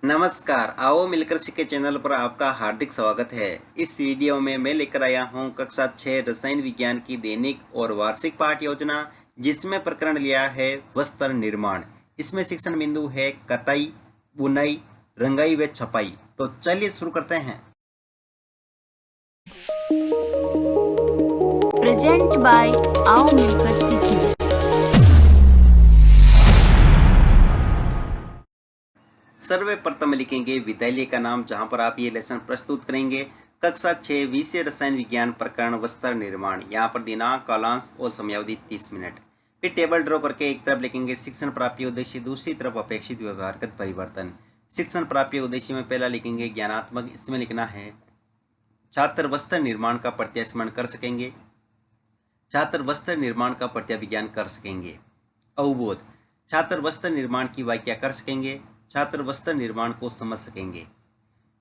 नमस्कार, आओ मिलकर सीखे चैनल पर आपका हार्दिक स्वागत है। इस वीडियो में मैं लेकर आया हूं कक्षा 6 रसायन विज्ञान की दैनिक और वार्षिक पाठ योजना, जिसमें प्रकरण लिया है वस्त्र निर्माण। इसमें शिक्षण बिंदु है कताई, बुनाई, रंगाई व छपाई। तो चलिए शुरू करते हैं। प्रेजेंट बाय आओ मिलकर सीखें। सर्वप्रथम लिखेंगे विद्यालय का नाम, जहां पर आप ये लेसन प्रस्तुत करेंगे। कक्षा 6 विषय रसायन विज्ञान प्रकरण वस्त्र निर्माण। यहाँ पर दिनांक, कालांश और समयावधि 30 मिनट। फिर टेबल ड्रॉ करके एक तरफ लिखेंगे शिक्षण प्राप्ति उद्देश्य, दूसरी तरफ अपेक्षित व्यवहारगत परिवर्तन। शिक्षण प्राप्ति उद्देश्य में पहला लिखेंगे ज्ञानात्मक। इसमें लिखना है छात्र वस्त्र निर्माण का प्रत्यास्मरण कर सकेंगे, छात्र वस्त्र निर्माण का प्रत्याभिज्ञान कर सकेंगे। अवबोध, छात्र वस्त्र निर्माण की व्याख्या कर सकेंगे, छात्र वस्त्र निर्माण को समझ सकेंगे।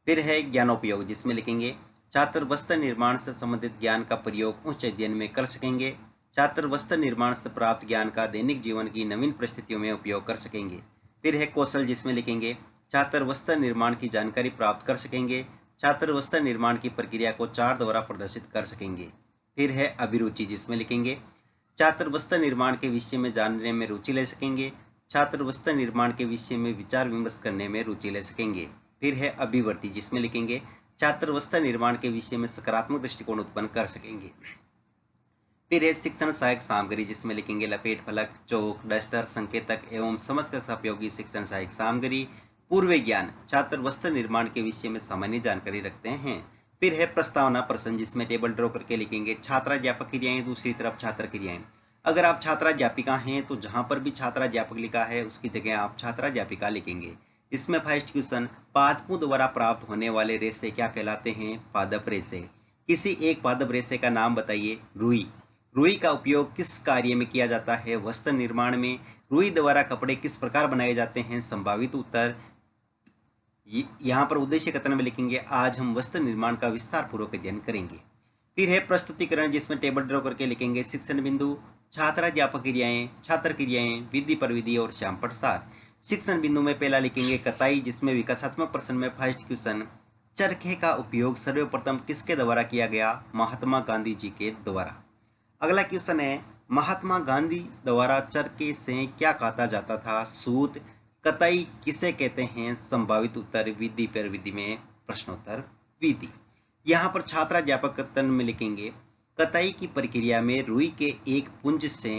फिर है ज्ञानोपयोग, जिसमें लिखेंगे छात्र वस्त्र निर्माण से संबंधित ज्ञान का प्रयोग उच्च अध्ययन में कर सकेंगे, छात्र वस्त्र निर्माण से प्राप्त ज्ञान का दैनिक जीवन की नवीन परिस्थितियों में उपयोग कर सकेंगे। फिर है कौशल, जिसमें लिखेंगे छात्र वस्त्र निर्माण की जानकारी प्राप्त कर सकेंगे, छात्र वस्त्र निर्माण की प्रक्रिया को चार्ट द्वारा प्रदर्शित कर सकेंगे। फिर है अभिरुचि, जिसमें लिखेंगे छात्र वस्त्र निर्माण के विषय में जानने में रुचि ले सकेंगे, छात्र वस्त्र निर्माण के विषय में विचार विमर्श करने में रुचि ले सकेंगे। फिर है अभिवृत्ति, जिसमें लिखेंगे छात्र वस्त्र निर्माण के विषय में सकारात्मक दृष्टिकोण उत्पन्न कर सकेंगे। फिर है शिक्षण सहायक सामग्री, जिसमें लिखेंगे लपेट फलक, चौक, डस्टर, संकेतक एवं समझ कक्षा उपयोगी शिक्षण सहायक सामग्री। पूर्व ज्ञान, छात्र वस्त्र निर्माण के विषय में सामान्य जानकारी रखते हैं। फिर है प्रस्तावना प्रश्न, जिसमें टेबल ड्रॉ करके लिखेंगे छात्राध्यापक क्रियाएं, दूसरी तरफ छात्र क्रियाएं। अगर आप छात्राध्यापिका हैं तो जहां पर भी छात्राध्यापक लिखा है उसकी जगह आप छात्राध्यापिका लिखेंगे। इसमें फर्स्ट क्वेश्चन, पादपों द्वारा प्राप्त होने वाले रेशे क्या कहलाते हैं? पादप रेशे। किसी एक पादप रेशे का नाम बताइए। रुई। रुई का उपयोग किस कार्य में किया जाता है? वस्त्र निर्माण में। रुई द्वारा कपड़े किस प्रकार बनाए जाते हैं? संभावित उत्तर। यहाँ पर उद्देश्य कथन में लिखेंगे आज हम वस्त्र निर्माण का विस्तार पूर्वक अध्ययन करेंगे। फिर है प्रस्तुतिकरण, जिसमें टेबल ड्रॉ करके लिखेंगे शिक्षण बिंदु, छात्राध्यापक क्रियाएं, छात्र क्रियाएं, विधि प्रविधि और श्याम प्रसाद। शिक्षण बिंदु में पहला लिखेंगे कताई, जिसमें विकासात्मक प्रश्न में फर्स्ट क्वेश्चन, चरखे का उपयोग सर्वप्रथम किसके द्वारा किया गया? महात्मा गांधी जी के द्वारा। अगला क्वेश्चन है महात्मा गांधी द्वारा चरखे से क्या काटा जाता था? सूत। कताई किसे कहते हैं? संभावित उत्तर विधि पर विधि में प्रश्नोत्तर विधि। यहाँ पर छात्राध्यापक कथन में लिखेंगे कताई की प्रक्रिया में रुई के एक पुंज से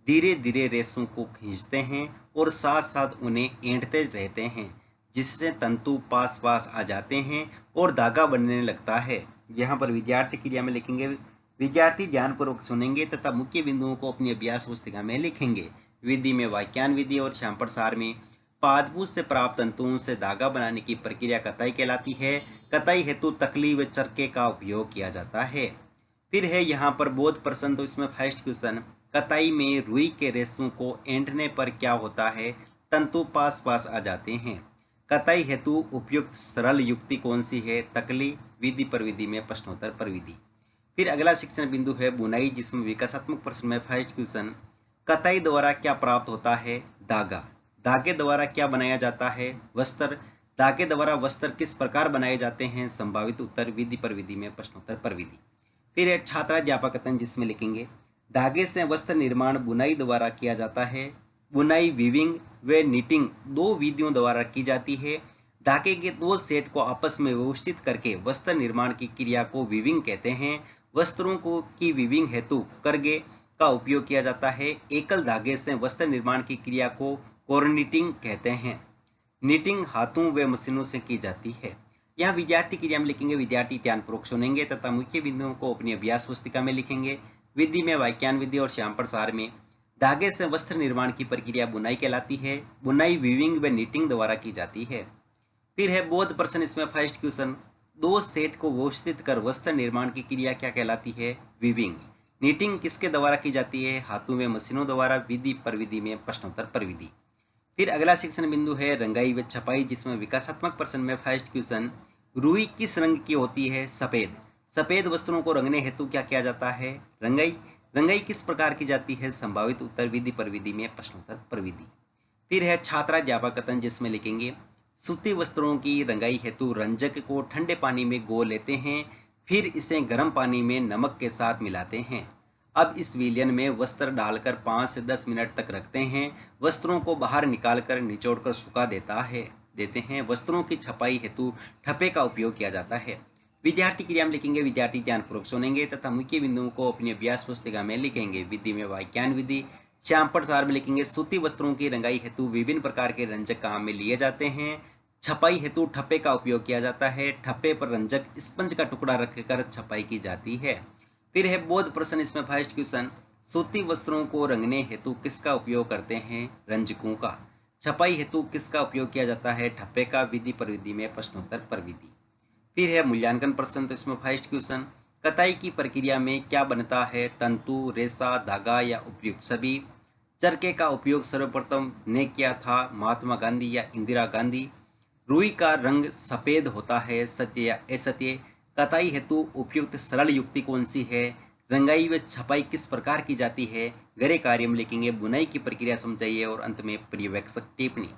धीरे धीरे रेशों को खींचते हैं और साथ साथ उन्हें ऐंठते रहते हैं, जिससे तंतु पास पास आ जाते हैं और धागा बनने लगता है। यहाँ पर विद्यार्थी क्रिया में लिखेंगे विद्यार्थी ध्यानपूर्वक सुनेंगे तथा मुख्य बिंदुओं को अपनी अभ्यास पुस्तिका में लिखेंगे। विधि में वाक्यान विधि और श्याम प्रसार में पादपूस से प्राप्त तंतुओं से धागा बनाने की प्रक्रिया कताई कहलाती है। कताई हेतु तकली व चरखे का उपयोग किया जाता है। फिर है यहाँ पर बोध प्रश्न, तो इसमें फर्स्ट क्वेश्चन, कताई में रुई के रेशों को ऐंठने पर क्या होता है? तंतु पास पास आ जाते हैं। कताई हेतु उपयुक्त सरल युक्ति कौन सी है? तकली। विधि पर विधि में प्रश्नोत्तर पर विधि। फिर अगला शिक्षण बिंदु है बुनाई, जिसमें विकासात्मक प्रश्न में फर्स्ट क्वेश्चन, कताई द्वारा क्या प्राप्त होता है? धागा। धागे द्वारा क्या बनाया जाता है? वस्त्र। धागे द्वारा वस्त्र किस प्रकार बनाए जाते हैं? संभावित उत्तर विधि पर विधि में प्रश्नोत्तर पर विधि। फिर एक छात्राध्यापक कथन, जिसमें लिखेंगे धागे से वस्त्र निर्माण बुनाई द्वारा किया जाता है। बुनाई वीविंग व नीटिंग दो विधियों द्वारा की जाती है। धागे के दो सेट को आपस में व्यवस्थित करके वस्त्र निर्माण की क्रिया को वीविंग कहते हैं। वस्त्रों को की वीविंग हेतु करगे का उपयोग किया जाता है। एकल धागे से वस्त्र निर्माण की क्रिया को कोर्निटिंग कहते हैं। नीटिंग हाथों व मशीनों से की जाती है। यहाँ विद्यार्थी क्रिया में लिखेंगे विद्यार्थी ध्यानपूर्वक सुनेंगे तथा मुख्य बिंदुओं को अपनी अभ्यास पुस्तिका में लिखेंगे। विधि में वाक्यान विधि और श्याम प्रसार में धागे से वस्त्र निर्माण की प्रक्रिया बुनाई कहलाती है। बुनाई वीविंग व नीटिंग द्वारा की जाती है। फिर है बोध प्रश्न, इसमें फर्स्ट क्वेश्चन, दो सेट को व्यवस्थित कर वस्त्र निर्माण की क्रिया क्या कहलाती है? वीविंग। नीटिंग किसके द्वारा की जाती है? हाथों में मशीनों द्वारा। विधि पर विधि में प्रश्नोत्तर पर विधि। फिर अगला शिक्षण बिंदु है रंगाई व छपाई, जिसमें विकासात्मक प्रश्न में फर्स्ट क्वेश्चन, रुई किस रंग की होती है? सफेद। सफेद वस्त्रों को रंगने हेतु क्या किया जाता है? रंगाई। रंगाई किस प्रकार की जाती है? संभावित उत्तर विधि पर विधि में प्रश्नोत्तर पर विधि। फिर है छात्राध्यापक कथन, जिसमें लिखेंगे सूती वस्त्रों की रंगाई हेतु रंजक को ठंडे पानी में घोल लेते हैं, फिर इसे गर्म पानी में नमक के साथ मिलाते हैं। अब इस विलयन में वस्त्र डालकर 5 से 10 मिनट तक रखते हैं। वस्त्रों को बाहर निकालकर निचोड़कर सुखा देते हैं। वस्त्रों की छपाई हेतु ठप्पे का उपयोग किया जाता है। विद्यार्थी क्रिया में लिखेंगे, विद्यार्थी ध्यानपूर्वक सुनेंगे तथा मुख्य बिंदुओं को अपनी अभ्यास पुस्तिका में लिखेंगे। विधि में वाक्यान विधि। श्यामपट सार में लिखेंगे, सूती वस्त्रों की रंगाई हेतु विभिन्न प्रकार के रंजक काम में लिए जाते हैं। छपाई हेतु ठप्पे का उपयोग किया जाता है। ठप्पे पर रंजक स्पंज का टुकड़ा रखकर छपाई की जाती है। फिर है बोध प्रश्न, इसमें फर्स्ट क्वेश्चन, सूती वस्त्रों को रंगने हेतु किसका उपयोग करते हैं? रंजकों का। छपाई हेतु किसका उपयोग किया जाता है? ठप्पे का। विधि पर विधि में प्रश्नोत्तर पर विधि। फिर है मूल्यांकन प्रश्न, तो इसमें फर्स्ट क्वेश्चन, कताई की प्रक्रिया में क्या बनता है? तंतु, रेशा, धागा या उपयुक्त सभी? चरखे का उपयोग सर्वप्रथम ने किया था? महात्मा गांधी या इंदिरा गांधी? रुई का रंग सफेद होता है, सत्य या असत्य? कताई हेतु उपयुक्त सरल युक्ति कौन सी है? रंगाई व छपाई किस प्रकार की जाती है? गृह कार्य में लिखेंगे, बुनाई की प्रक्रिया समझाइए और अंत में पर्यवेक्षक टिप्पणी।